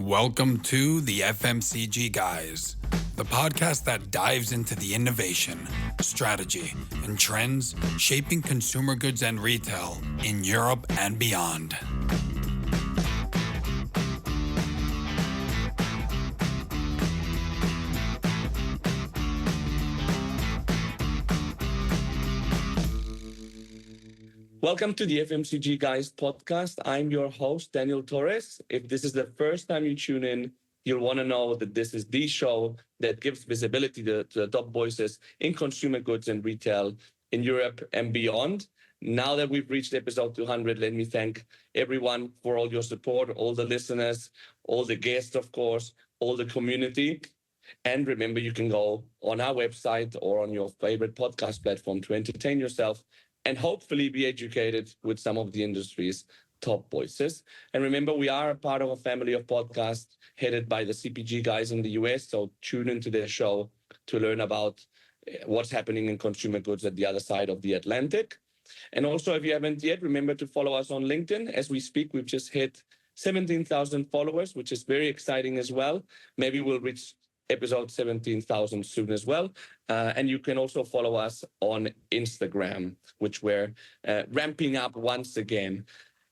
Welcome to the FMCG Guys, the podcast that dives into the innovation, strategy, and trends shaping consumer goods and retail in Europe and beyond. Welcome to the FMCG Guys podcast. I'm your host, Daniel Torres. If this is the first time you tune in, you'll want to know that this is the show that gives visibility to the top voices in consumer goods and retail in Europe and beyond. Now that we've reached episode 200, let me thank everyone for all your support, all the listeners, all the guests, of course, all the community. And remember, you can go on our website or on your favorite podcast platform to entertain yourself and hopefully be educated with some of the industry's top voices. And remember, we are a part of a family of podcasts headed by the CPG guys in the US. So tune into their show to learn about what's happening in consumer goods at the other side of the Atlantic. And also, if you haven't yet, remember to follow us on LinkedIn. As we speak, we've just hit 17,000 followers, which is very exciting as well. Maybe we'll reach episode 17,000 soon as well. And you can also follow us on Instagram, which we're ramping up once again.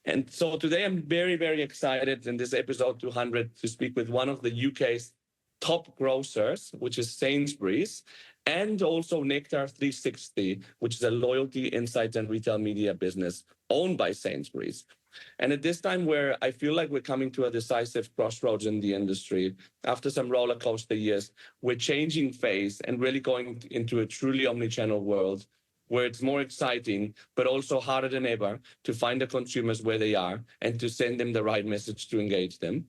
And so today I'm very, very excited in this episode 200 to speak with one of the UK's top grocers, which is Sainsbury's, and also Nectar360, which is a loyalty, insights, and retail media business owned by Sainsbury's. And at this time where I feel like we're coming to a decisive crossroads in the industry, after some roller coaster years, we're changing phase and really going into a truly omnichannel world where it's more exciting, but also harder than ever to find the consumers where they are and to send them the right message to engage them.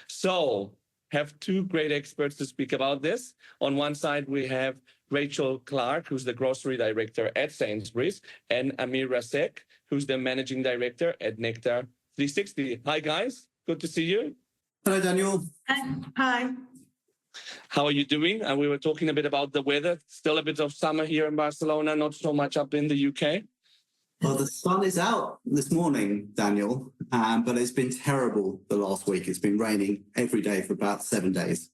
So have two great experts to speak about this. On one side, we have Rachel Clark, who's the grocery director at Sainsbury's, and Amir Rasekh, who's the managing director at Nectar360. Hi, guys. Good to see you. Hello, Daniel. Hi. How are you doing? And we were talking a bit about the weather. Still a bit of summer here in Barcelona, not so much up in the UK. Well, the sun is out this morning, Daniel, but it's been terrible the last week. It's been raining every day for about 7 days.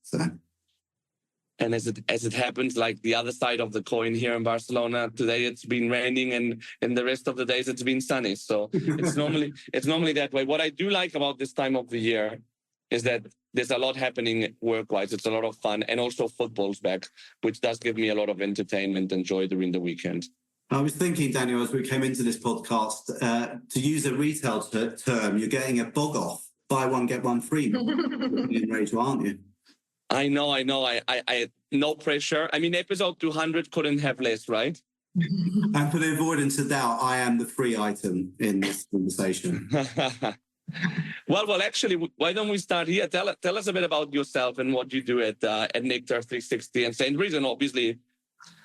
And as it happens, like the other side of the coin here in Barcelona, today it's been raining and the rest of the days it's been sunny. So it's normally that way. What I do like about this time of the year is that there's a lot happening work-wise. It's a lot of fun, and also football's back, which does give me a lot of entertainment and joy during the weekend. I was thinking, Daniel, as we came into this podcast, to use a retail term, you're getting a bog off, buy one, get one free. In Rachel, aren't you? I know. I no pressure. I mean, episode 200 couldn't have less, right? And for the avoidance of doubt, I am the free item in this conversation. Well, actually, why don't we start here? Tell us a bit about yourself and what you do at Nectar360 and Sainsbury's, and obviously,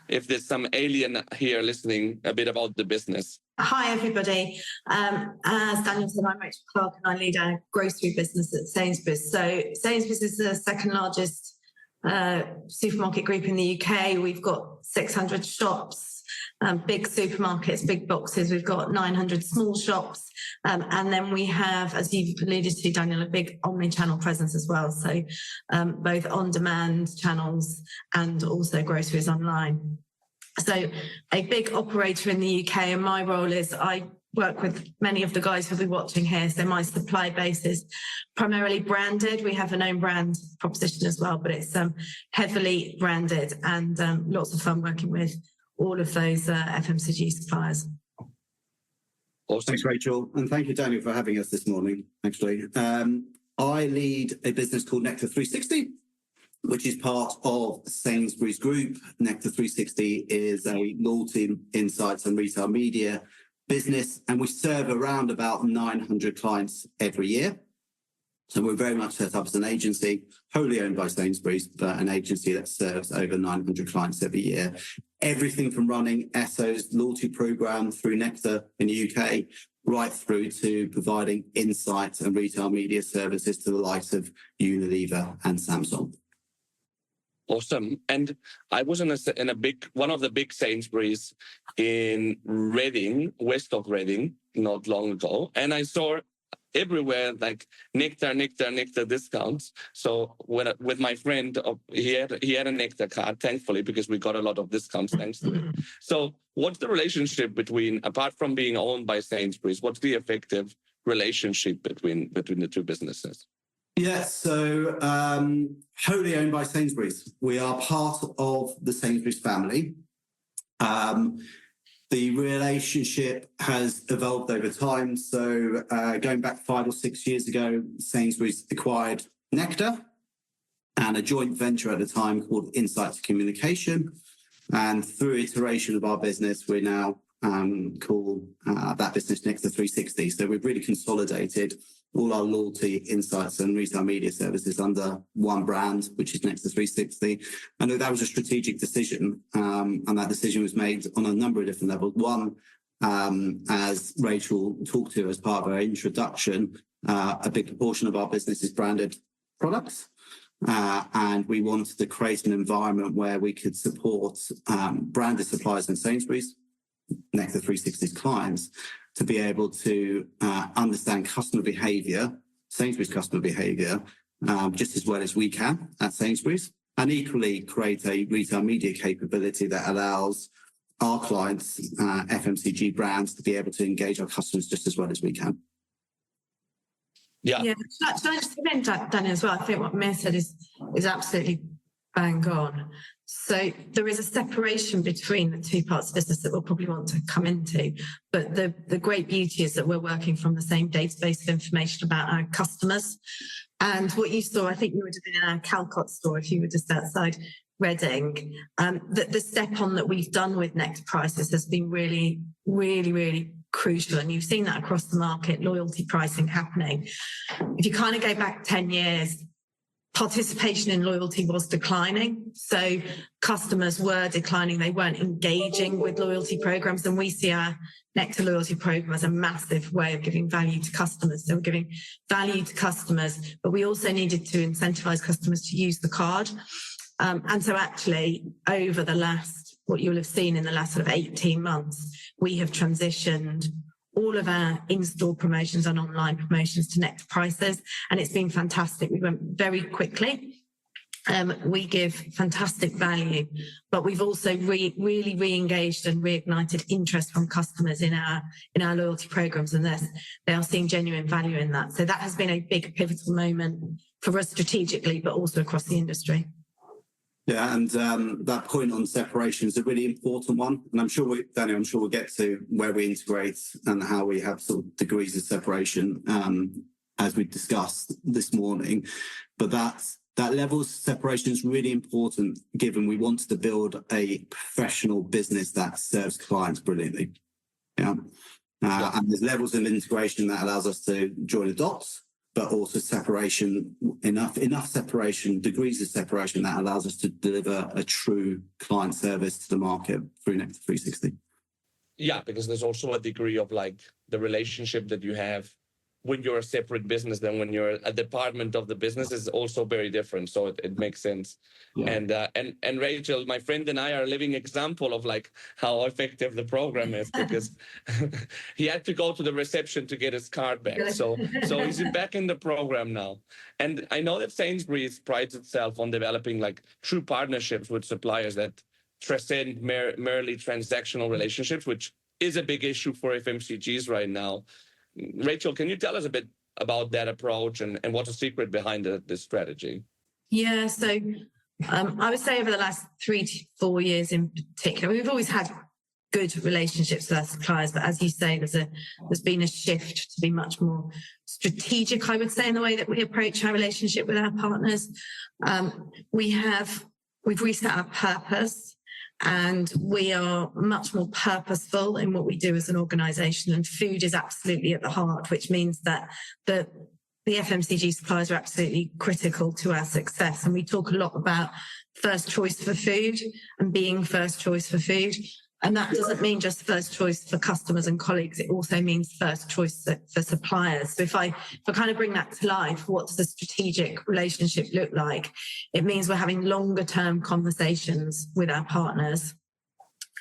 if there's some alien here listening, a bit about the business. Hi, everybody. As Daniel said, I'm Rachel Clark and I lead our grocery business at Sainsbury's. So Sainsbury's is the second largest supermarket group in the UK. We've got 600 shops, big supermarkets, big boxes. We've got 900 small shops. And then we have, as you've alluded to, Daniel, a big omnichannel presence as well. So both on-demand channels and also groceries online. So a big operator in the UK, and my role is I work with many of the guys who'll be watching here. So my supply base is primarily branded. We have an own brand proposition as well, but it's heavily branded and lots of fun working with all of those FMCG suppliers. Awesome. Thanks, Rachel. And thank you, Daniel, for having us this morning, actually. I lead a business called Nectar360, which is part of Sainsbury's Group. Nectar360 is a loyalty, insights and retail media business, and we serve around about 900 clients every year. So we're very much set up as an agency, wholly owned by Sainsbury's, but an agency that serves over 900 clients every year. Everything from running Esso's loyalty program through Nectar in the UK, right through to providing insights and retail media services to the likes of Unilever and Samsung. Awesome. And I was in one of the big Sainsbury's in Reading, west of Reading, not long ago. And I saw everywhere, like Nectar discounts. So with my friend, he had a Nectar card, thankfully, because we got a lot of discounts thanks to it. So what's the relationship between, apart from being owned by Sainsbury's, what's the effective relationship between the two businesses? Yeah, so wholly owned by Sainsbury's. We are part of the Sainsbury's family. The relationship has evolved over time. So going back 5 or 6 years ago, Sainsbury's acquired Nectar and a joint venture at the time called Insights Communication. And through iteration of our business, we now call that business Nectar360. So we've really consolidated all our loyalty, insights and retail media services under one brand, which is Nectar360. And that was a strategic decision. And that decision was made on a number of different levels. One, as Rachel talked to as part of her introduction, a big proportion of our business is branded products. And we wanted to create an environment where we could support branded suppliers in Sainsbury's, Nectar360's clients, to be able to understand customer behaviour, Sainsbury's customer behaviour, just as well as we can at Sainsbury's, and equally create a retail media capability that allows our clients, FMCG brands, to be able to engage our customers just as well as we can. Yeah. Should I just come in, Daniel, as well? I think what Amir said is absolutely bang on. So there is a separation between the two parts of business that we'll probably want to come into. But the great beauty is that we're working from the same database of information about our customers. And what you saw, I think you would have been in our Calcott store if you were just outside Reading. The step on that we've done with Nectar Prices has been really, really, really crucial. And you've seen that across the market, loyalty pricing happening. If you kind of go back 10 years, participation in loyalty was declining. So customers were declining. They weren't engaging with loyalty programs. And we see our Nectar loyalty program as a massive way of giving value to customers. So we're giving value to customers, but we also needed to incentivize customers to use the card. And so actually over the last, what you'll have seen in the last sort of 18 months, we have transitioned all of our in-store promotions and online promotions to Nectar Prices, and it's been fantastic. We went very quickly. We give fantastic value, but we've also really re-engaged and reignited interest from customers in our loyalty programs, and they are seeing genuine value in that. So that has been a big pivotal moment for us strategically, but also across the industry. Yeah, and that point on separation is a really important one. And I'm sure, Daniel, we'll get to where we integrate and how we have sort of degrees of separation as we discussed this morning. But that level of separation is really important, given we want to build a professional business that serves clients brilliantly. Yeah. And there's levels of integration that allows us to join the dots, but also separation, enough separation, degrees of separation that allows us to deliver a true client service to the market through Nectar360. Yeah, because there's also a degree of like the relationship that you have when you're a separate business than when you're a department of the business is also very different. So it makes sense. Yeah. And Rachel, my friend and I are a living example of like how effective the program is, because he had to go to the reception to get his card back. So he's back in the program now. And I know that Sainsbury's prides itself on developing like true partnerships with suppliers that transcend merely transactional relationships, which is a big issue for FMCGs right now. Rachel, can you tell us a bit about that approach and what's the secret behind this strategy? Yeah, so I would say over the last 3 to 4 years in particular, we've always had good relationships with our suppliers, but as you say, there's been a shift to be much more strategic, I would say, in the way that we approach our relationship with our partners. We've reset our purpose, and we are much more purposeful in what we do as an organisation, and food is absolutely at the heart, which means that the FMCG suppliers are absolutely critical to our success. And we talk a lot about first choice for food and being first choice for food. And that doesn't mean just first choice for customers and colleagues. It also means first choice for suppliers. So if I kind of bring that to life, what does a strategic relationship look like? It means we're having longer term conversations with our partners.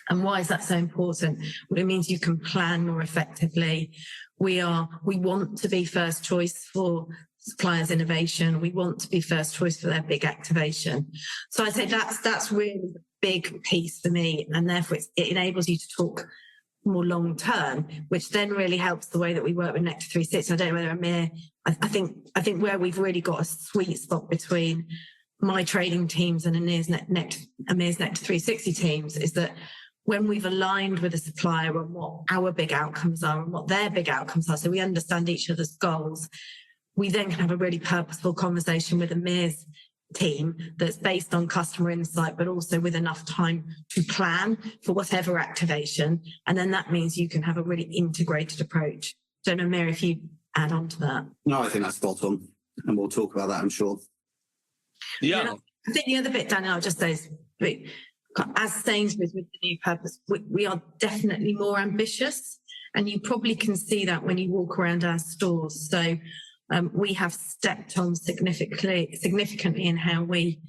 And why is that so important? Well, it means you can plan more effectively. We want to be first choice for suppliers' innovation. We want to be first choice for their big activation. So I say that's really the big piece for me, and therefore it enables you to talk more long term, which then really helps the way that we work with Nectar360. I don't know whether Amir, I think where we've really got a sweet spot between my trading teams and Amir's Nectar360 teams is that when we've aligned with a supplier on what our big outcomes are and what their big outcomes are, so we understand each other's goals, we then can have a really purposeful conversation with Amir's team that's based on customer insight, but also with enough time to plan for whatever activation. And then that means you can have a really integrated approach. Don't know, Amir, if you add on to that. No, I think that's spot on. And we'll talk about that, I'm sure. Yeah. I think the other bit, Daniel, I'll just say is, as Sainsbury's with the new purpose, we are definitely more ambitious. And you probably can see that when you walk around our stores. So we have stepped on significantly in how we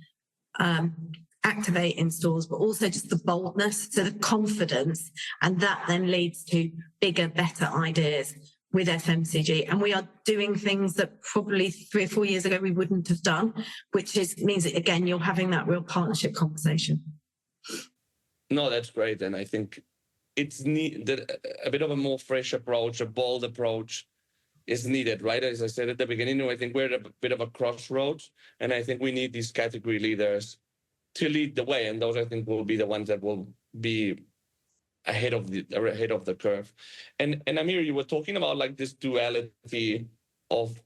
activate in stores, but also just the boldness, so the confidence, and that then leads to bigger, better ideas with FMCG. And we are doing things that probably 3 or 4 years ago we wouldn't have done, which means that, again, you're having that real partnership conversation. No, that's great. And I think it's a bit of a more fresh approach, a bold approach is needed, right? As I said at the beginning, I think we're at a bit of a crossroads, and I think we need these category leaders to lead the way, and those, I think, will be the ones that will be ahead of the curve. And Amir, you were talking about like this duality of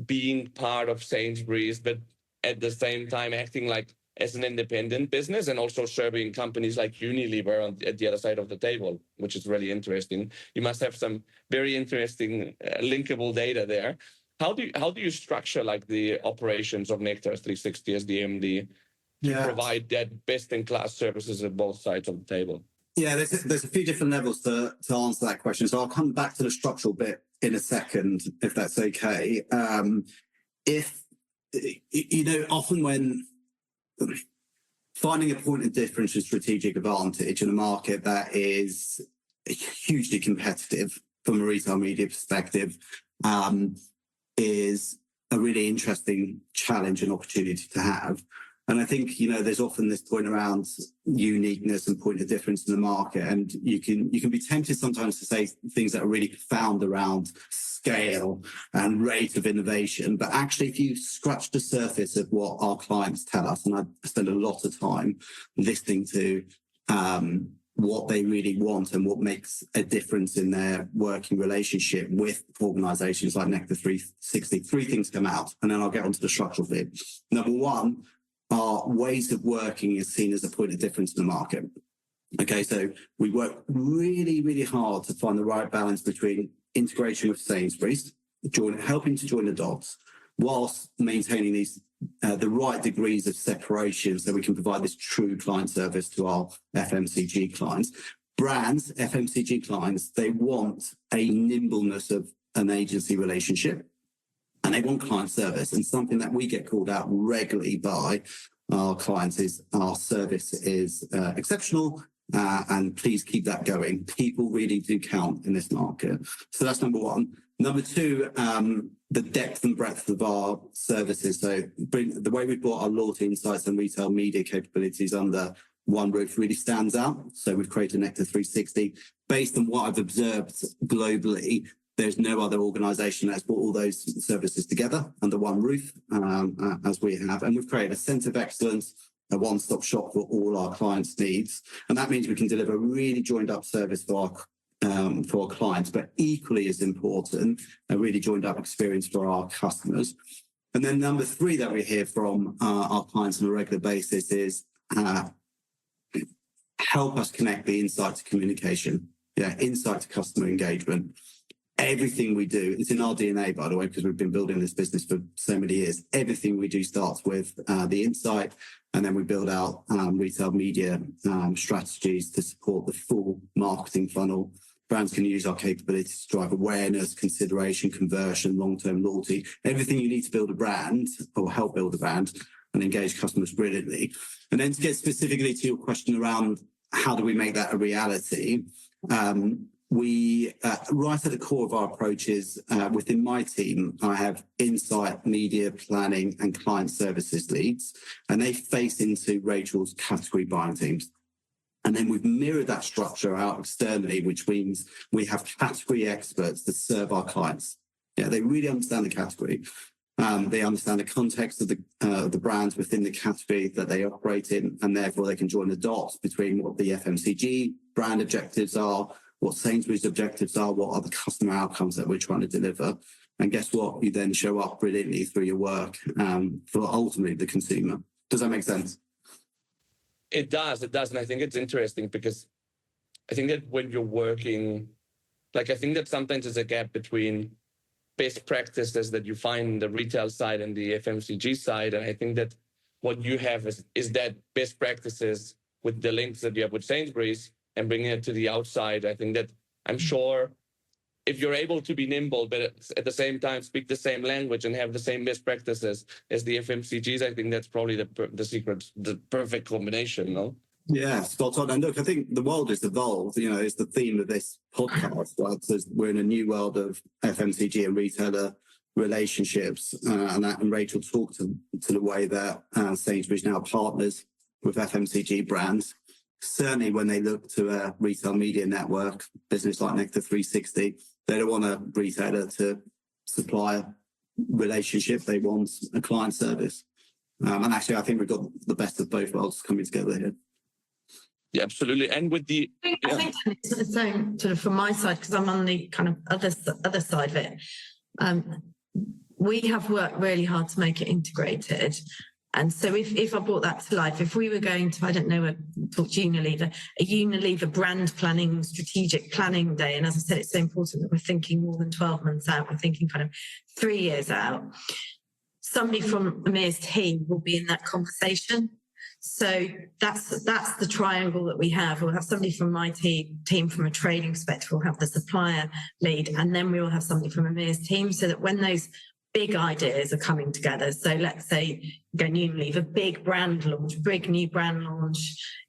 being part of Sainsbury's, but at the same time acting like as an independent business and also serving companies like Unilever at the other side of the table, which is really interesting. You must have some very interesting linkable data there. How do you structure like the operations of Nectar360 as the MD to provide that best-in-class services at both sides of the table? Yeah, there's a few different levels to answer that question. So I'll come back to the structural bit in a second, if that's okay. Often when finding a point of difference and strategic advantage in a market that is hugely competitive from a retail media perspective is a really interesting challenge and opportunity to have. And I think, there's often this point around uniqueness and point of difference in the market. And you can be tempted sometimes to say things that are really profound around scale and rate of innovation. But actually, if you scratch the surface of what our clients tell us, and I spend a lot of time listening to what they really want and what makes a difference in their working relationship with organizations like Nectar360, 3 things come out. And then I'll get onto the structural bit. Number one, our ways of working is seen as a point of difference in the market. Okay, so we work really, really hard to find the right balance between integration with Sainsbury's, helping to join the dots, whilst maintaining these the right degrees of separation so we can provide this true client service to our FMCG clients. Brands, FMCG clients, they want a nimbleness of an agency relationship. And they want client service. And something that we get called out regularly by our clients is our service is exceptional, and please keep that going. People really do count in this market. So that's number one. Number two, the depth and breadth of our services. So the way we've brought our loyalty insights and retail media capabilities under one roof really stands out. So we've created Nectar360 based on what I've observed globally. There's no other organisation that's brought all those services together under one roof, as we have. And we've created a centre of excellence, a one-stop shop for all our clients' needs. And that means we can deliver a really joined-up service for our clients, but equally as important, a really joined-up experience for our customers. And then number 3 that we hear from our clients on a regular basis is help us connect the insight to communication, insight to customer engagement. Everything we do, it's in our DNA, by the way, because we've been building this business for so many years. Everything we do starts with the insight, and then we build out retail media strategies to support the full marketing funnel. Brands can use our capabilities to drive awareness, consideration, conversion, long-term loyalty, everything you need to build a brand or help build a brand and engage customers brilliantly. And then to get specifically to your question around how do we make that a reality? We right at the core of our approach is within my team, I have insight, media planning, and client services leads, and they face into Rachel's category buying teams. And then we've mirrored that structure out externally, which means we have category experts that serve our clients. Yeah, they really understand the category. They understand the context of the brands within the category that they operate in, and therefore they can join the dots between what the FMCG brand objectives are, what Sainsbury's objectives are, what are the customer outcomes that we're trying to deliver. And guess what? You then show up brilliantly through your work for ultimately the consumer. Does that make sense? It does. And I think it's interesting because I think that when you're working, like I think that sometimes there's a gap between best practices that you find in the retail side and the FMCG side. And I think that what you have is that best practices with the links that you have with Sainsbury's and bringing it to the outside. I think that I'm sure if you're able to be nimble, but at the same time speak the same language and have the same best practices as the FMCGs, I think that's probably the secret, the perfect combination, no? Yeah, spot on. And look, I think the world has evolved, is the theme of this podcast, right? So we're in a new world of FMCG and retailer relationships, and Rachel talked to the way that Sainsbury's now partners with FMCG brands. Certainly when they look to a retail media network, business like Nectar360, they don't want a retailer to supply a relationship. They want a client service. And actually, I think we've got the best of both worlds coming together here. Yeah, absolutely. And with the... I think it's the same sort of from my side, because I'm on the kind of other side of it. We have worked really hard to make it integrated. And so if I brought that to life, if we were going to, I don't know, talk to Unilever, a Unilever brand planning, strategic planning day, and as I said, it's so important that we're thinking more than 12 months out, we're thinking kind of 3 years out. Somebody from Amir's team will be in that conversation. So that's the triangle that we have. We'll have somebody from my team from a trading perspective, we'll have the supplier lead, and then we will have somebody from Amir's team, so that when those big ideas are coming together. So let's say again, Unilever, big brand launch, big new brand launch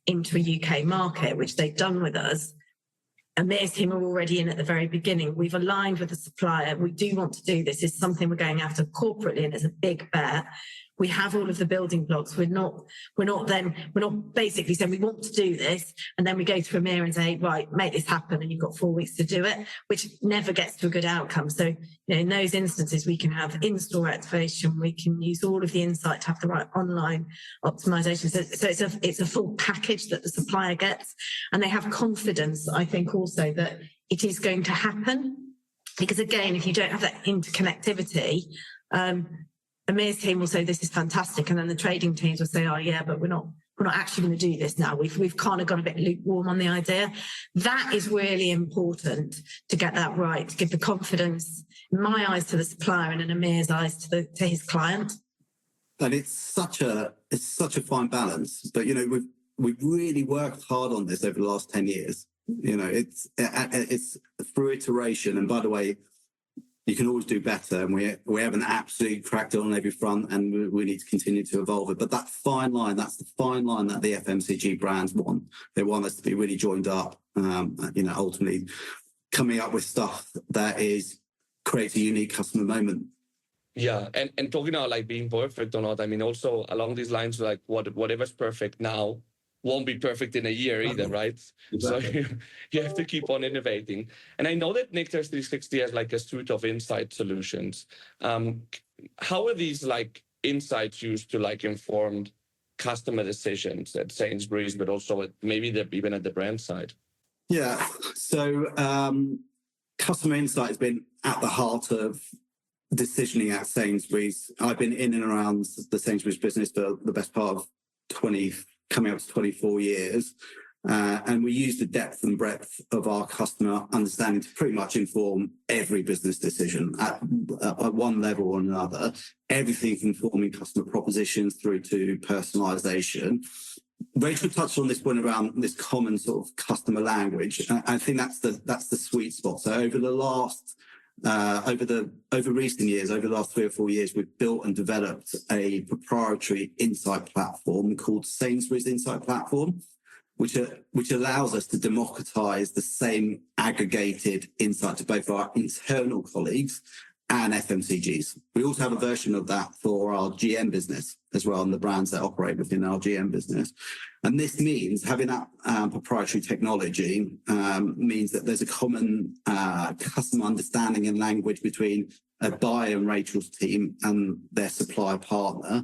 into a UK market, which they've done with us. Amir's team are already in at the very beginning. We've aligned with the supplier. We do want to do this. It's something we're going after corporately, and it's a big bet. We have all of the building blocks. We're not basically saying we want to do this, and then we go to Amir and say, right, make this happen, and you've got 4 weeks to do it, which never gets to a good outcome. So, in those instances, we can have in-store activation, we can use all of the insight to have the right online optimization. So it's a full package that the supplier gets, and they have confidence, I think, also that it is going to happen. Because again, if you don't have that interconnectivity, Amir's team will say this is fantastic, and then the trading teams will say, oh yeah, but we're not actually going to do this now. We've kind of got a bit lukewarm on the idea. That is really important to get that right, to give the confidence, in my eyes, to the supplier, and in Amir's eyes to his client. And it's such a fine balance. But we've really worked hard on this over the last 10 years. It's through iteration. And by the way, you can always do better, and we haven't absolutely cracked it on every front, and we need to continue to evolve it. But that fine line, that's the fine line that the FMCG brands want. They want us to be really joined up, ultimately coming up with stuff that creates a unique customer moment. Yeah, and talking about like being perfect or not, I mean, also along these lines, like whatever's perfect now won't be perfect in a year either, right? Exactly. So you have to keep on innovating. And I know that Nectar360 has like a suite of insight solutions. How are these like insights used to like inform customer decisions at Sainsbury's, but also even at the brand side? Yeah, so customer insight has been at the heart of decisioning at Sainsbury's. I've been in and around the Sainsbury's business for the best part of coming up to 24 years. And we use the depth and breadth of our customer understanding to pretty much inform every business decision at one level or another, everything from forming customer propositions through to personalization. Rachel touched on this point around this common sort of customer language. I think that's the sweet spot. So over the last over recent years, over the last 3 or 4 years, we've built and developed a proprietary insight platform called Sainsbury's Insight Platform. which allows us to democratize the same aggregated insight to both our internal colleagues and FMCGs. We also have a version of that for our GM business as well, and the brands that operate within our GM business. And this means having that proprietary technology means that there's a common customer understanding and language between a buyer and Rachel's team and their supplier partner.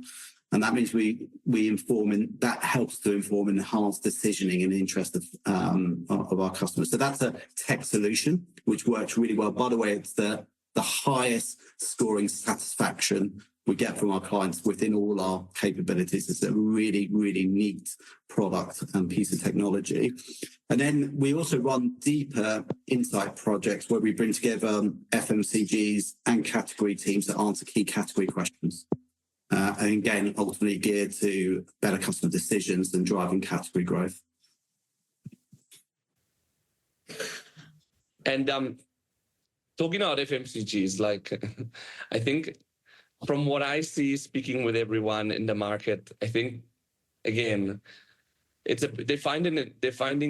And that means we inform, that helps to inform and enhance decisioning in the interest of our customers. So that's a tech solution which works really well. By the way, it's the highest scoring satisfaction we get from our clients within all our capabilities. It's a really, really neat product and piece of technology. And then we also run deeper insight projects where we bring together FMCGs and category teams that answer key category questions. And again, ultimately geared to better customer decisions and driving category growth. And talking about FMCGs, like I think from what I see speaking with everyone in the market, I think again, they're finding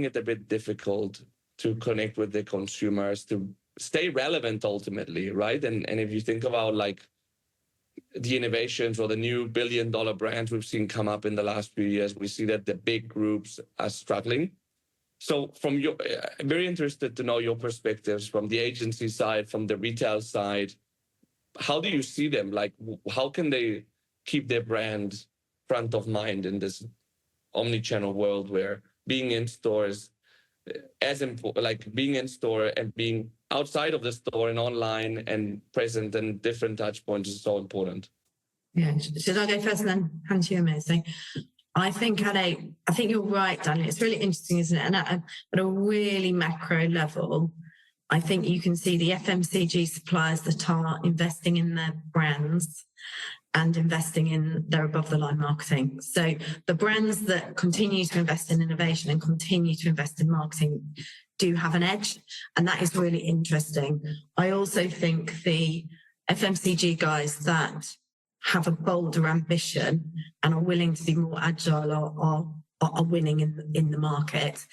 it a bit difficult to connect with the consumers, to stay relevant ultimately, right? And if you think about like the innovations or the new billion-dollar brands we've seen come up in the last few years, we see that the big groups are struggling. So from your, I'm very interested to know your perspectives from the agency side, from the retail side. How do you see them? Like, how can they keep their brand front of mind in this omnichannel world where being in stores as important, like being in store and being outside of the store and online and present in different touch points is so important? Yeah, should I go first and then hand to you, Amir? So I think you're right, Daniel. It's really interesting, isn't it? And at a really macro level, I think you can see the FMCG suppliers that are investing in their brands and investing in their above-the-line marketing. So the brands that continue to invest in innovation and continue to invest in marketing do have an edge, and that is really interesting. I also think the FMCG guys that have a bolder ambition and are willing to be more agile are winning in the market.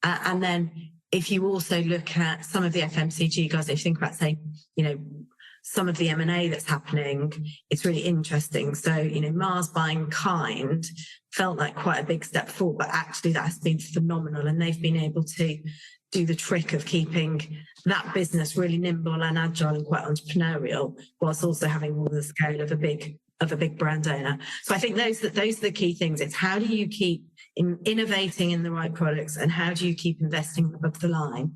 And then if you also look at some of the FMCG guys, if you think about, say, some of the M&A that's happening, it's really interesting. So, Mars buying Kind felt like quite a big step forward, but actually that has been phenomenal. And they've been able to do the trick of keeping that business really nimble and agile and quite entrepreneurial, whilst also having all the scale of a big brand owner. So I think those are the key things. It's how do you keep innovating in the right products, and how do you keep investing above the line?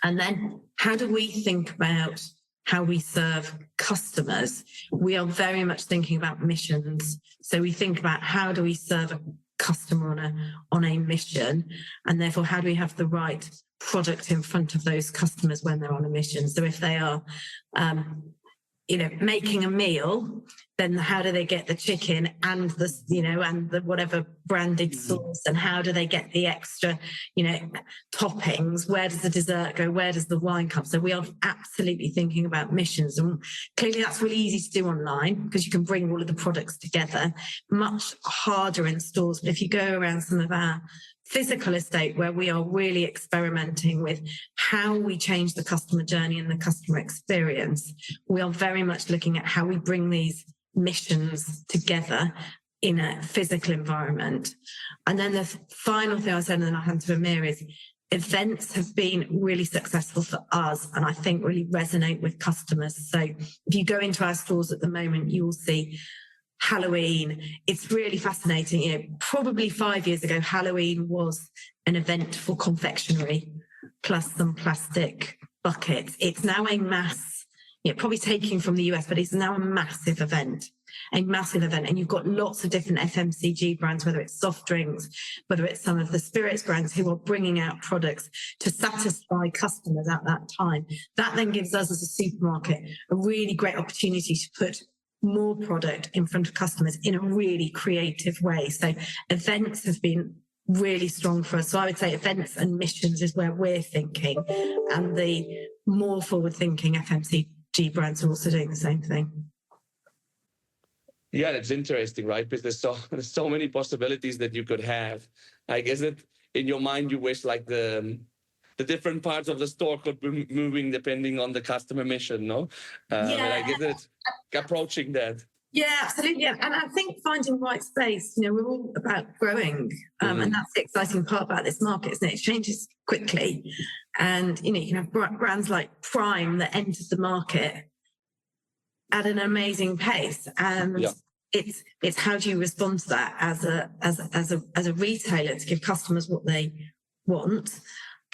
And then how do we think about how we serve customers? We are very much thinking about missions. So we think about how do we serve a customer on a mission, and therefore how do we have the right product in front of those customers when they're on a mission? So if they are making a meal, then how do they get the chicken and the whatever branded sauce, and how do they get the extra toppings? Where does the dessert go? Where does the wine come? So we are absolutely thinking about missions, and clearly that's really easy to do online because you can bring all of the products together. Much harder in stores, but if you go around some of our physical estate where we are really experimenting with how we change the customer journey and the customer experience, we are very much looking at how we bring these missions together in a physical environment. And then the final thing I said, and then I'll hand to Amir, is events have been really successful for us, and I think really resonate with customers. So if you go into our stores at the moment, you will see Halloween. It's really fascinating. Probably 5 years ago, Halloween was an event for confectionery plus some plastic buckets. It's now a mass, probably taking from the US, but it's now a massive event. And you've got lots of different FMCG brands, whether it's soft drinks, whether it's some of the spirits brands who are bringing out products to satisfy customers at that time. That then gives us as a supermarket a really great opportunity to put more product in front of customers in a really creative way. So events have been really strong for us. So I would say events and missions is where we're thinking, and the more forward-thinking FMCG brands are also doing the same thing. Yeah, it's interesting, right? Because there's so many possibilities that you could have. I guess that in your mind you wish like the different parts of the store could be moving depending on the customer mission, no? And I guess it's approaching that. Yeah, absolutely. And I think finding right space, we're all about growing. And that's the exciting part about this market, isn't it? It changes quickly. And, you can have brands like Prime that entered the market at an amazing pace. And it's how do you respond to that as a retailer to give customers what they want?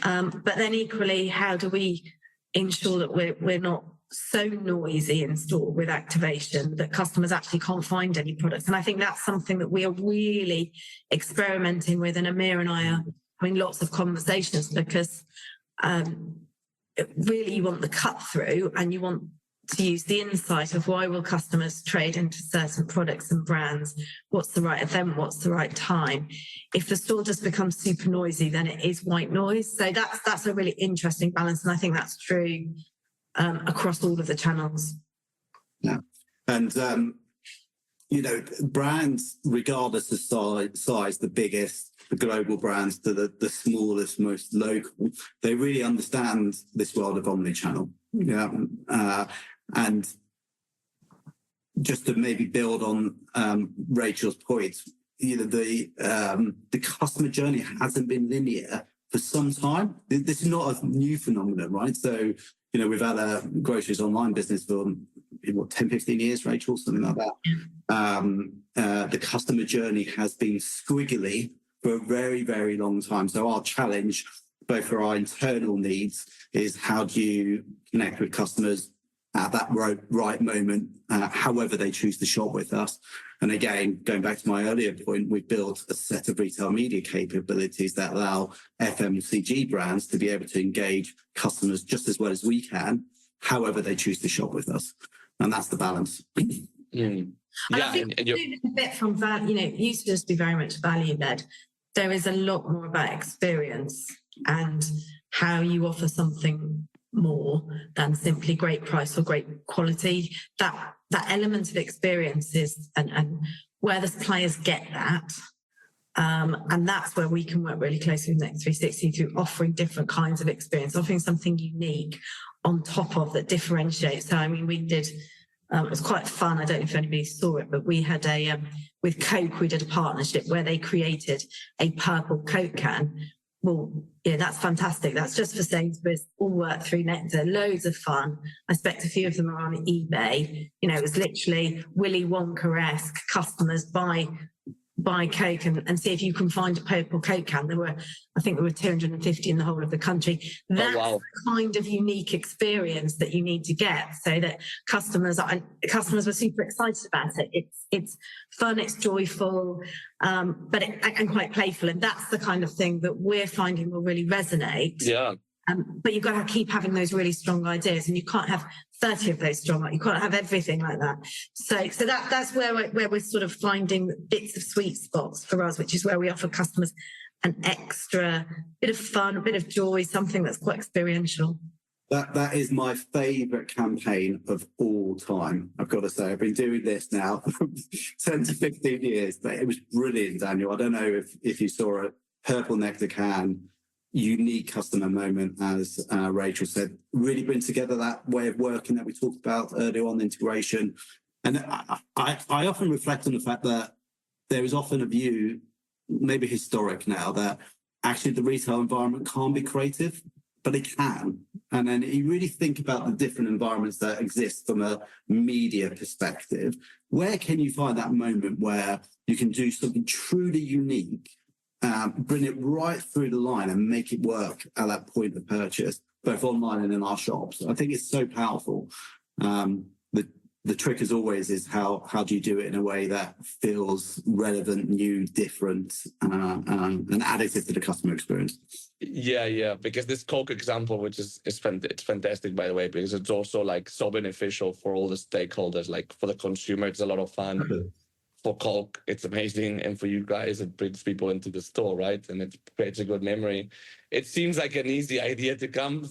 But then equally, how do we ensure that we're not so noisy in store with activation that customers actually can't find any products? And I think that's something that we are really experimenting with, and Amir and I are having lots of conversations, because really you want the cut through, and you want to use the insight of why will customers trade into certain products and brands, what's the right event, what's the right time. If the store just becomes super noisy, then it is white noise. So that's a really interesting balance, and I think that's true across all of the channels. Yeah. And, brands, regardless of size, the biggest, the global brands to the smallest, most local, they really understand this world of omnichannel. And just to maybe build on Rachel's point, the customer journey hasn't been linear for some time. This is not a new phenomenon, right? So, we've had a groceries online business for 10, 15 years, Rachel, something like that. The customer journey has been squiggly for a very, very long time. So our challenge, both for our internal needs, is how do you connect with customers at that right moment, however they choose to shop with us. And again, going back to my earlier point, we've built a set of retail media capabilities that allow FMCG brands to be able to engage customers just as well as we can, however they choose to shop with us. And that's the balance. And I think moving a bit from that, it used to just be very much value-led. There is a lot more about experience and how you offer something more than simply great price or great quality. That element of experience is and where the suppliers get that. And that's where we can work really closely with Nectar360 through offering different kinds of experience, offering something unique on top of that differentiates. So, we did, it was quite fun. I don't know if anybody saw it, but we had with Coke, we did a partnership where they created a purple Coke can. Well, that's fantastic. That's just for Sainsbury's, all work through Nectar, loads of fun. I expect a few of them are on eBay. It was literally Willy Wonka-esque. Customers buy Coke and see if you can find a purple Coke can. I think there were 250 in the whole of the country. That's the kind of unique experience that you need to get, so that customers were super excited about it. It's fun, it's joyful, and quite playful. And that's the kind of thing that we're finding will really resonate. Yeah. But you've got to keep having those really strong ideas, and you can't have 30 of those strong. You can't have everything like that. So that's where we're sort of finding bits of sweet spots for us, which is where we offer customers an extra bit of fun, a bit of joy, something that's quite experiential. That is my favourite campaign of all time. I've got to say, I've been doing this now for 10 to 15 years, but it was brilliant, Daniel. I don't know if you saw a purple Nectar can. Unique customer moment, as Rachel said, really bring together that way of working that we talked about earlier on, integration. And I often reflect on the fact that there is often a view, maybe historic now, that actually the retail environment can't be creative, but it can. And then you really think about the different environments that exist from a media perspective. Where can you find that moment where you can do something truly unique, bring it right through the line and make it work at that point of purchase, both online and in our shops? I think it's so powerful. The trick, as always, is how do you do it in a way that feels relevant, new, different, and additive to the customer experience? Yeah. Because this Coke example, which is it's fantastic, by the way, because it's also like so beneficial for all the stakeholders. Like for the consumer, it's a lot of fun. Okay. For Coke, it's amazing, and for you guys, it brings people into the store, right? And it creates a good memory. It seems like an easy idea to come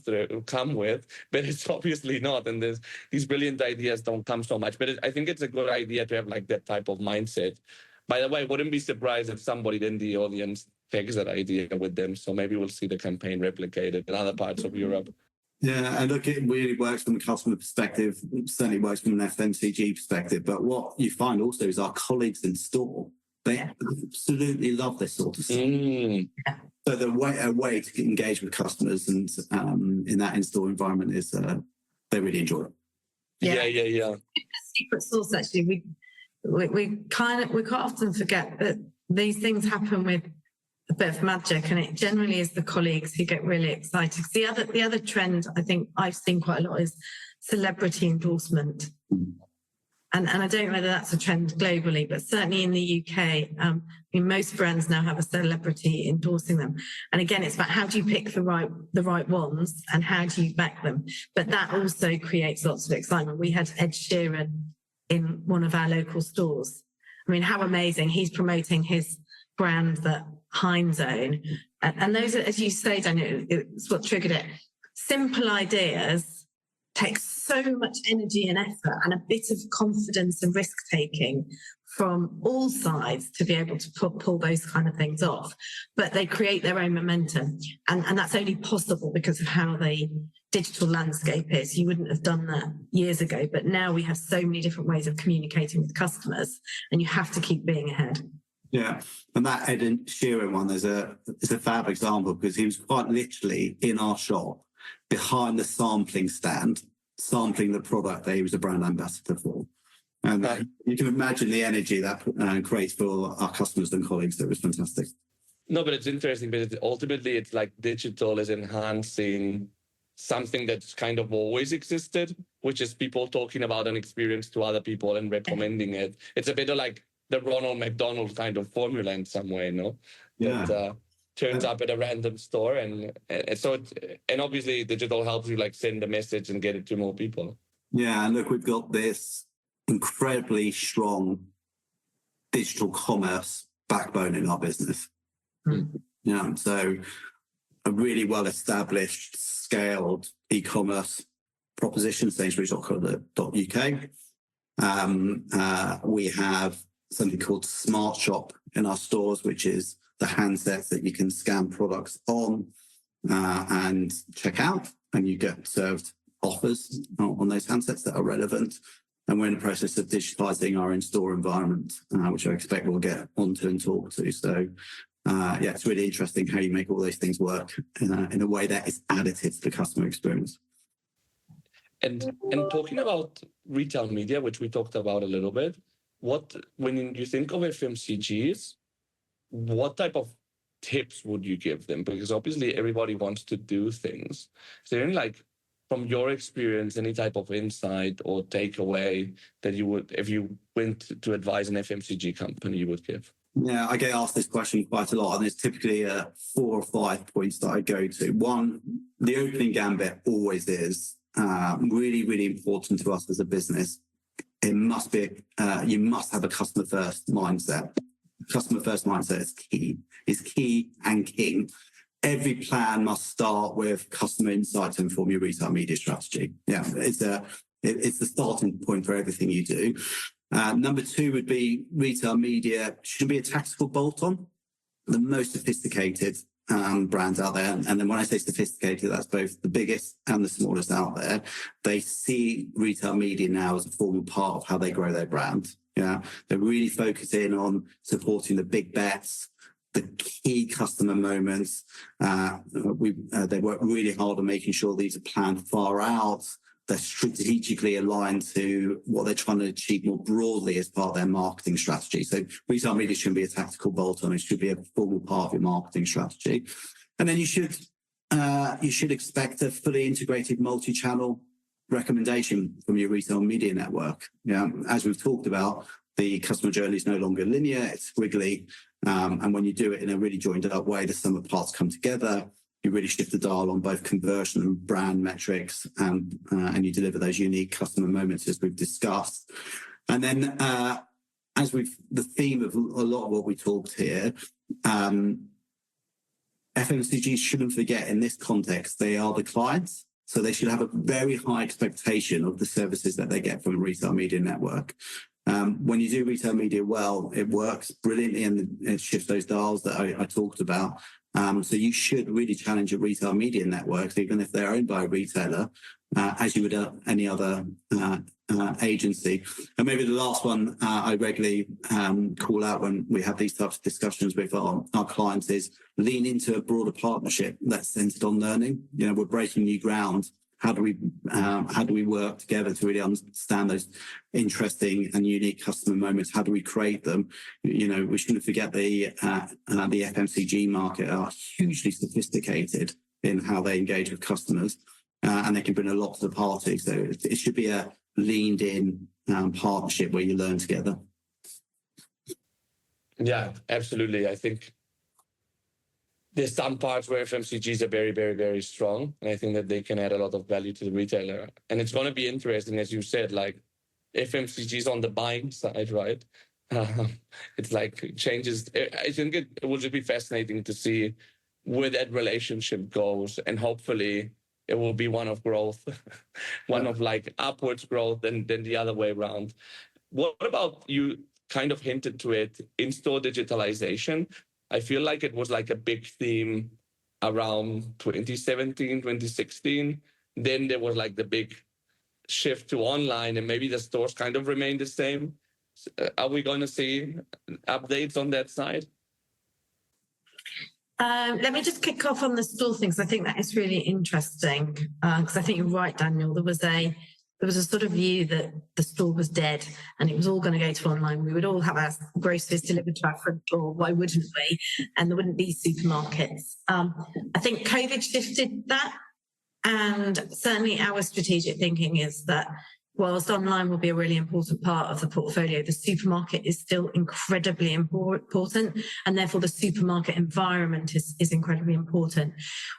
with, but it's obviously not. And these brilliant ideas don't come so much. But I think it's a good idea to have like that type of mindset. By the way, I wouldn't be surprised if somebody in the audience takes that idea with them. So maybe we'll see the campaign replicated in other parts of Europe. Yeah, and look, it really works from a customer perspective. It certainly works from an FMCG perspective. But what you find also is our colleagues in store, they absolutely love this sort of stuff. So a way to engage with customers and in that in-store environment is they really enjoy it. Yeah. Secret sauce, actually, we quite often forget that these things happen with a bit of magic, and it generally is the colleagues who get really excited. The other trend I think I've seen quite a lot is celebrity endorsement. And I don't know whether that's a trend globally, but certainly in the UK, most brands now have a celebrity endorsing them. And again, it's about how do you pick the right ones and how do you back them? But that also creates lots of excitement. We had Ed Sheeran in one of our local stores. I mean, how amazing. He's promoting his brand that Heinz own. And those are, as you say, Daniel, it's what triggered it. Simple ideas takes so much energy and effort and a bit of confidence and risk-taking from all sides to be able to pull those kind of things off. But they create their own momentum. And that's only possible because of how the digital landscape is. You wouldn't have done that years ago, but now we have so many different ways of communicating with customers, and you have to keep being ahead. Yeah, and that Ed Sheeran one is a fab example because he was quite literally in our shop behind the sampling stand, sampling the product that he was a brand ambassador for. And you can imagine the energy that creates for our customers and colleagues. That was fantastic. No, but it's interesting because ultimately it's like digital is enhancing something that's kind of always existed, which is people talking about an experience to other people and recommending it. It's a bit of like the Ronald McDonald kind of formula in some way, no? Yeah. That turns up at a random store, and so and obviously digital helps you like send a message and get it to more people. Yeah, and look, we've got this incredibly strong digital commerce backbone in our business. Yeah, so a really well-established, scaled e-commerce proposition, Sainsbury's.co.uk. We have something called Smart Shop in our stores, which is the handsets that you can scan products on and check out, and you get served offers on those handsets that are relevant. And we're in the process of digitalising our in-store environment, which I expect we'll get onto and talk to. So, it's really interesting how you make all those things work in a way that is additive to the customer experience. And talking about retail media, which we talked about a little bit, when you think of FMCGs, what type of tips would you give them? Because obviously everybody wants to do things. Is there any, like, from your experience, any type of insight or takeaway that you would, if you went to advise an FMCG company, you would give? Yeah, I get asked this question quite a lot, and there's typically 4 or 5 points that I go to. One, the opening gambit always is really, really important to us as a business. It must be, you must have a customer first mindset. Customer first mindset is key and king. Every plan must start with customer insight to inform your retail media strategy. Yeah, it's the starting point for everything you do. Number 2 would be retail media should be a tactical bolt-on. The most sophisticated brands out there, and then when I say sophisticated, that's both the biggest and the smallest out there. They see retail media now as a formal part of how they grow their brand. Yeah, they're really focusing on supporting the big bets, the key customer moments. They work really hard on making sure these are planned far out. They're strategically aligned to what they're trying to achieve more broadly as part of their marketing strategy. So retail media shouldn't be a tactical bolt-on. It should be a formal part of your marketing strategy. And then you should expect a fully integrated multi-channel recommendation from your retail media network. Yeah, as we've talked about, the customer journey is no longer linear, it's squiggly. And when you do it in a really joined up way, the sum of parts come together. You really shift the dial on both conversion and brand metrics, and you deliver those unique customer moments as we've discussed. And then, the theme of a lot of what we talked here, FMCGs shouldn't forget in this context, they are the clients. So they should have a very high expectation of the services that they get from a retail media network. When you do retail media well, it works brilliantly and it shifts those dials that I talked about. So you should really challenge your retail media networks, even if they're owned by a retailer, as you would any other agency. And maybe the last one I regularly call out when we have these types of discussions with our clients is lean into a broader partnership that's centered on learning. You know, we're breaking new ground. How do we work together to really understand those interesting and unique customer moments? How do we create them? You know, we shouldn't forget the FMCG market are hugely sophisticated in how they engage with customers, and they can bring a lot to the party. So it should be a leaned in partnership where you learn together. Yeah, absolutely. I think there's some parts where FMCGs are very, very, very strong. And I think that they can add a lot of value to the retailer. And it's going to be interesting, as you said, like FMCGs on the buying side, right? It's like changes. I think it will just be fascinating to see where that relationship goes. And hopefully it will be one of growth, one of like upwards growth than the other way around. What about, you kind of hinted to it, in-store digitalization? I feel like it was like a big theme around 2017, 2016. Then there was like the big shift to online, and maybe the stores kind of remain the same. Are we going to see updates on that side? Let me just kick off on the store things. I think that is really interesting because I think you're right, Daniel. There was a sort of view that the store was dead and it was all going to go to online. We would all have our groceries delivered to our front door. Why wouldn't we? And there wouldn't be supermarkets. I think COVID shifted that. And certainly our strategic thinking is that whilst online will be a really important part of the portfolio, the supermarket is still incredibly important, and therefore the supermarket environment is incredibly important.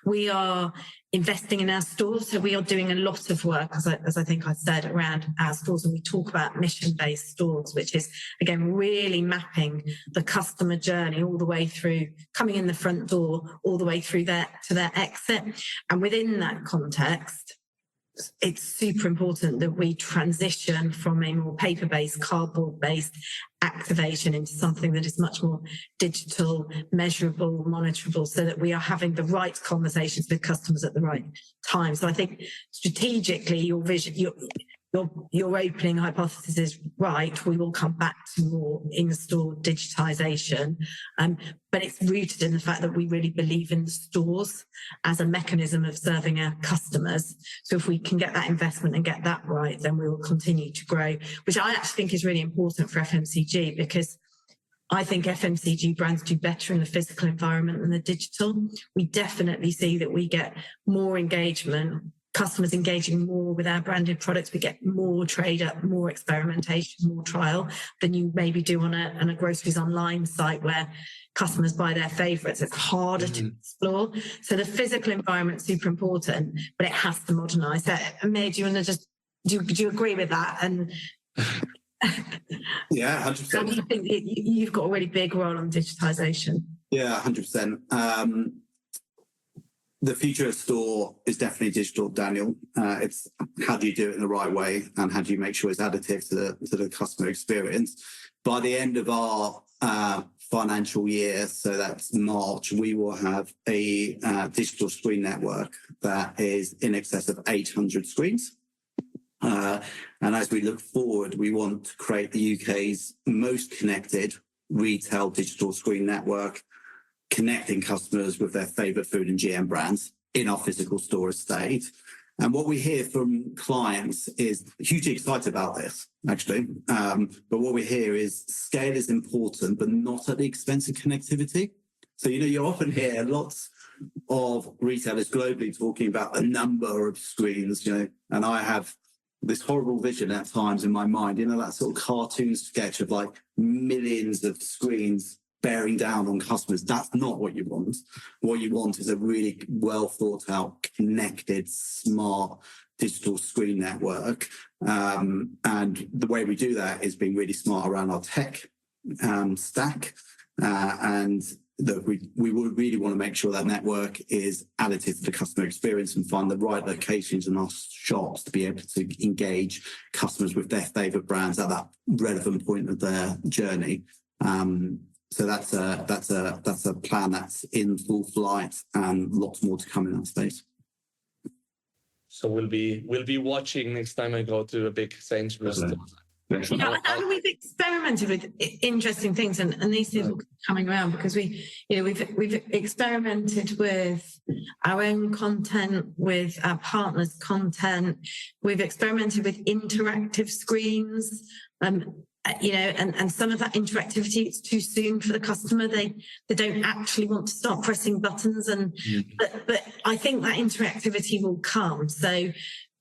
We are investing in our stores, so we are doing a lot of work, as I think I said, around our stores, and we talk about mission-based stores, which is, again, really mapping the customer journey all the way through coming in the front door, all the way through to their exit. And within that context, it's super important that we transition from a more paper-based, cardboard-based activation into something that is much more digital, measurable, monitorable, so that we are having the right conversations with customers at the right time. So I think strategically, your vision, your opening hypothesis is right. We will come back to more in-store digitization, but it's rooted in the fact that we really believe in the stores as a mechanism of serving our customers. So if we can get that investment and get that right, then we will continue to grow, which I actually think is really important for FMCG, because I think FMCG brands do better in the physical environment than the digital. We definitely see that we get more engagement, customers engaging more with our branded products. We get more trade up, more experimentation, more trial than you maybe do on a groceries online site where customers buy their favourites. It's harder to explore. So the physical environment is super important, but it has to modernise. So, Amir, do you want to just, do you agree with that? And yeah, 100%. So do you think you've got a really big role on digitisation? Yeah, 100%. The future of store is definitely digital, Daniel. It's how do you do it in the right way, and how do you make sure it's additive to the customer experience. By the end of our financial year, so that's March, we will have a digital screen network that is in excess of 800 screens. And as we look forward, we want to create the UK's most connected retail digital screen network, connecting customers with their favourite food and GM brands in our physical store estate. And what we hear from clients is hugely excited about this, actually. But what we hear is scale is important, but not at the expense of connectivity. So, you often hear lots of retailers globally talking about the number of screens, and I have this horrible vision at times in my mind, that sort of cartoon sketch of like millions of screens bearing down on customers. That's not what you want. What you want is a really well thought out, connected, smart digital screen network. And the way we do that is being really smart around our tech stack and that we would really want to make sure that network is additive to the customer experience and find the right locations in our shops to be able to engage customers with their favourite brands at that relevant point of their journey. So that's a plan that's in full flight, and lots more to come in that space. So we'll be watching next time I go to a big Sainsbury's store. Yeah, and we've experimented with interesting things, and these things will keep coming around, because we've experimented with our own content, with our partners' content. We've experimented with interactive screens, and some of that interactivity, it's too soon for the customer. They don't actually want to start pressing buttons, but I think that interactivity will come. So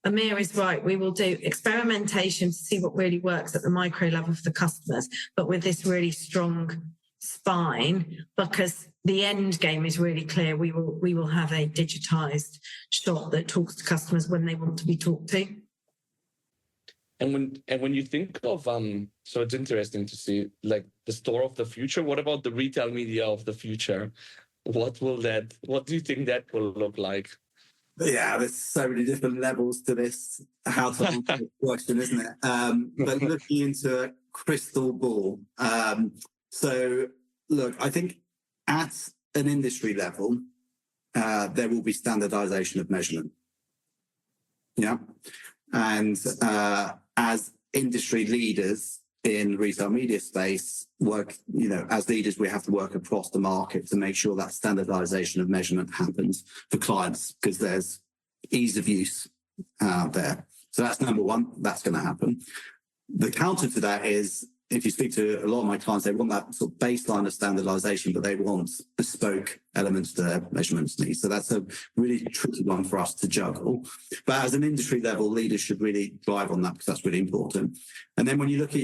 Amir is right. We will do experimentation to see what really works at the micro level for the customers, but with this really strong spine, because the end game is really clear. We will have a digitized shop that talks to customers when they want to be talked to. And when you think of so it's interesting to see like the store of the future. What about the retail media of the future? What do you think that will look like? Yeah, there's so many different levels to this how to answer the question, isn't it? But looking into a crystal ball. So look, I think at an industry level, there will be standardization of measurement. Yeah. And as industry leaders in retail media space, as leaders, we have to work across the market to make sure that standardization of measurement happens for clients, because there's ease of use there. So that's number one. That's going to happen. The counter to that is, if you speak to a lot of my clients, they want that sort of baseline of standardization, but they want bespoke elements to their measurements needs. So that's a really tricky one for us to juggle. But as an industry level, leaders should really drive on that, because that's really important. And then when you look at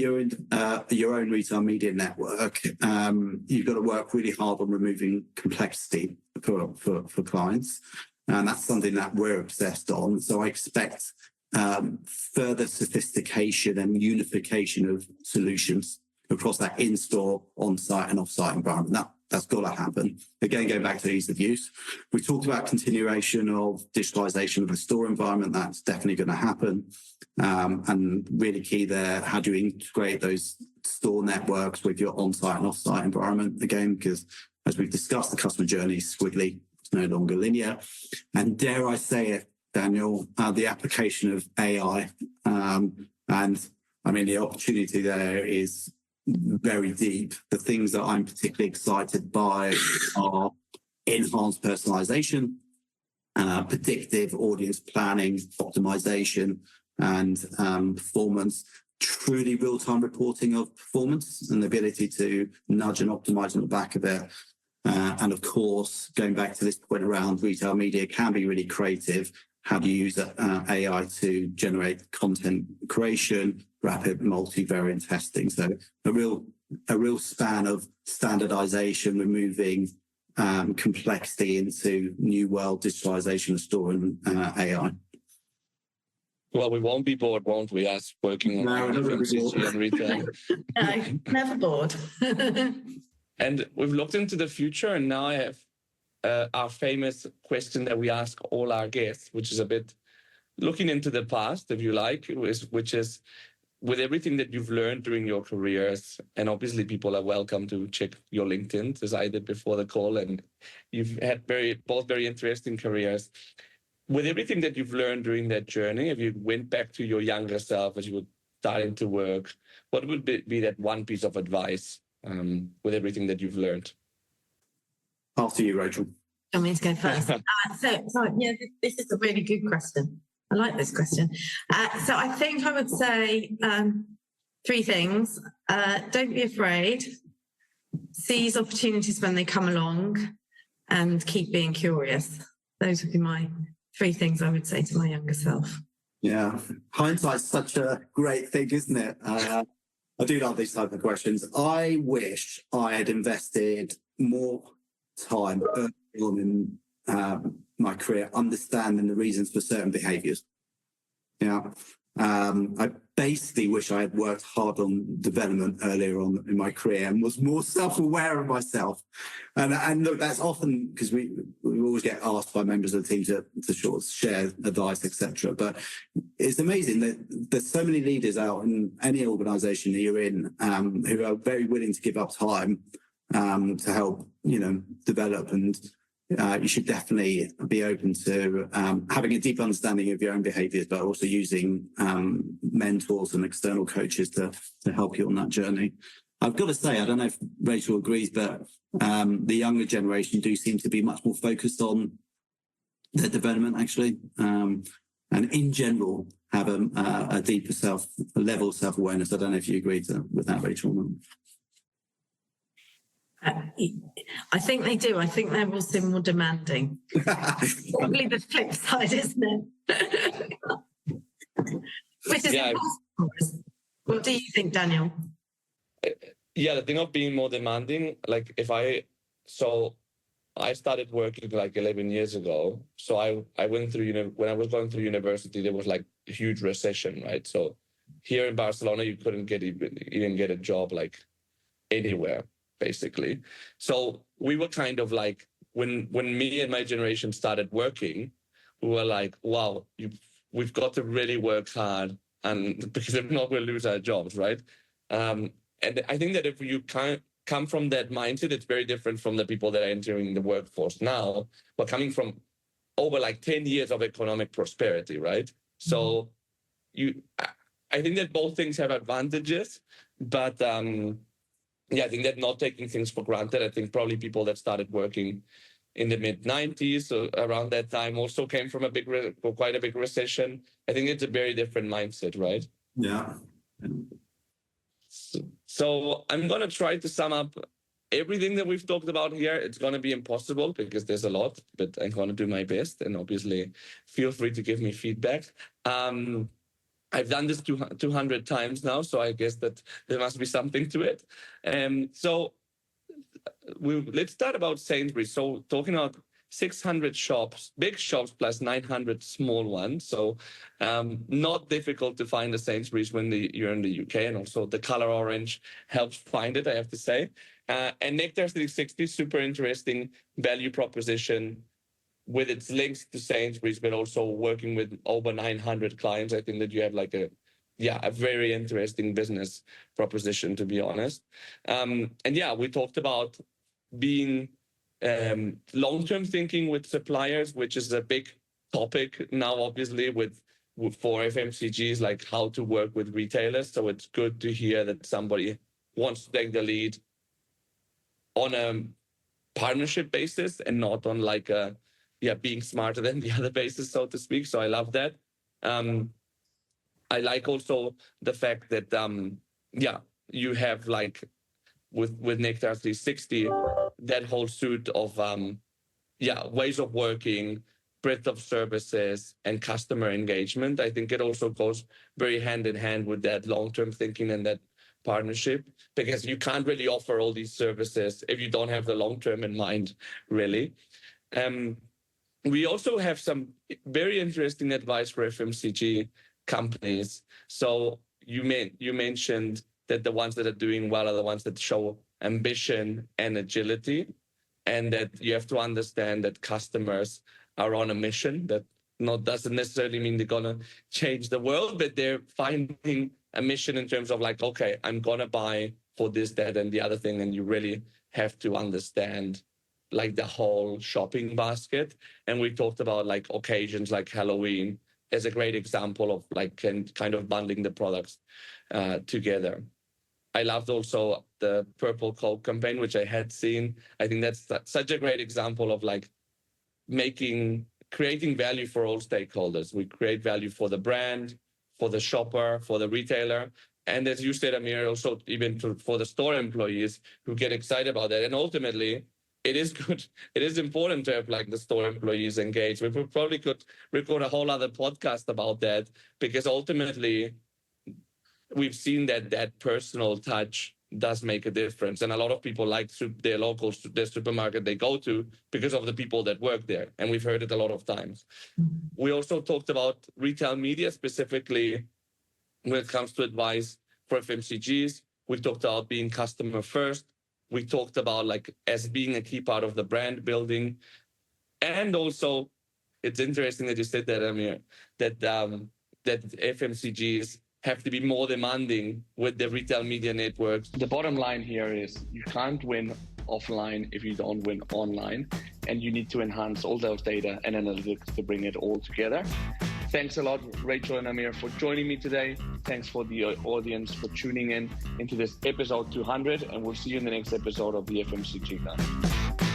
your own retail media network, you've got to work really hard on removing complexity for clients. And that's something that we're obsessed on. So I expect further sophistication and unification of solutions across that in-store, on-site and off-site environment. That's got to happen. Again, going back to ease of use. We talked about continuation of digitalization of the store environment. That's definitely going to happen. And really key there, how do you integrate those store networks with your on-site and off-site environment? Again, because as we've discussed, the customer journey is squiggly. It's no longer linear. And dare I say it, Daniel, the application of AI. And I mean, the opportunity there is very deep. The things that I'm particularly excited by are enhanced personalization, predictive audience planning, optimization, and performance, truly real-time reporting of performance and the ability to nudge and optimize on the back of it. And of course, going back to this point around retail media can be really creative. How do you use AI to generate content creation, rapid multivariate testing? So a real span of standardization, removing complexity into new world digitalization of store and AI. Well, we won't be bored, won't we, us working on FMCG and retail? No, never bored. And we've looked into the future, and now I have our famous question that we ask all our guests, which is a bit looking into the past, if you like, which is, with everything that you've learned during your careers, and obviously people are welcome to check your LinkedIn, as I did before the call, and you've had both very interesting careers. With everything that you've learned during that journey, if you went back to your younger self as you were starting to work, what would be that one piece of advice with everything that you've learned? After you, Rachel. I mean to go first. So yeah, this is a really good question. I like this question. So I think I would say three things. Don't be afraid. Seize opportunities when they come along, and keep being curious. Those would be my three things I would say to my younger self. Yeah, hindsight's such a great thing, isn't it? I do love these type of questions. I wish I had invested more time early on in my career understanding the reasons for certain behaviours. Yeah, I basically wish I had worked hard on development earlier on in my career and was more self-aware of myself. And look, that's often because we always get asked by members of the team to sort of share advice, etc. But it's amazing that there's so many leaders out in any organisation that you're in who are very willing to give up time to help, develop. And you should definitely be open to having a deep understanding of your own behaviours, but also using mentors and external coaches to help you on that journey. I've got to say, I don't know if Rachel agrees, but the younger generation do seem to be much more focused on their development, actually, and in general have a deeper level of self-awareness. I don't know if you agree with that, Rachel. I think they do. I think they're also more demanding. Probably the flip side, isn't it? Which is impossible. What do you think, Daniel? Yeah, the thing of being more demanding, like I started working like 11 years ago. So I went through, when I was going through university, there was like a huge recession, right? So here in Barcelona, you couldn't even get a job like anywhere, basically. So we were kind of like, when me and my generation started working, we were like, wow, we've got to really work hard, and because if not, we'll lose our jobs, right? And I think that if you come from that mindset, it's very different from the people that are entering the workforce now, but coming from over like 10 years of economic prosperity, right? So I think that both things have advantages, but I think that not taking things for granted. I think probably people that started working in the mid-90s, so around that time, also came from quite a big recession. I think it's a very different mindset, right? Yeah. So I'm going to try to sum up everything that we've talked about here. It's going to be impossible because there's a lot, but I'm going to do my best. And obviously, feel free to give me feedback. I've done this 200 times now, so I guess that there must be something to it. So let's start about Sainsbury. So talking about 600 shops, big shops plus 900 small ones. So not difficult to find a Sainsbury's when you're in the UK, and also the color orange helps find it, I have to say. And Nectar360, super interesting value proposition with its links to Sainsbury's, but also working with over 900 clients. I think that you have like a very interesting business proposition, to be honest. We talked about being long-term thinking with suppliers, which is a big topic now, obviously, for FMCGs, like how to work with retailers. So it's good to hear that somebody wants to take the lead on a partnership basis and not on like a being smarter than the other basis, so to speak. So I love that. I like also the fact that you have like with Nectar360 that whole suite of ways of working, breadth of services, and customer engagement. I think it also goes very hand in hand with that long-term thinking and that partnership, because you can't really offer all these services if you don't have the long-term in mind, really. We also have some very interesting advice for FMCG companies. So you mentioned that the ones that are doing well are the ones that show ambition and agility, and that you have to understand that customers are on a mission. That doesn't necessarily mean they're gonna change the world, but they're finding a mission in terms of like, okay, I'm gonna buy for this, that, and the other thing, and you really have to understand like the whole shopping basket. And we talked about like occasions like Halloween as a great example of like kind of bundling the products together. I loved also the Purple Coke campaign, which I had seen. I think that's such a great example of like creating value for all stakeholders. We create value for the brand, for the shopper, for the retailer. And as you said, Amir, also even for the store employees who get excited about that. And ultimately, it is good. It is important to have like the store employees engaged. We probably could record a whole other podcast about that, because ultimately we've seen that personal touch does make a difference. And a lot of people like their supermarket they go to because of the people that work there. And we've heard it a lot of times. We also talked about retail media, specifically when it comes to advice for FMCGs. We talked about being customer first. We talked about like as being a key part of the brand building. And also, it's interesting that you said that, Amir, that FMCGs have to be more demanding with the retail media networks. The bottom line here is you can't win offline if you don't win online, and you need to enhance all those data and analytics to bring it all together. Thanks a lot, Rachel and Amir, for joining me today. Thanks for the audience for tuning in into this episode 200, and we'll see you in the next episode of the FMCG Guys.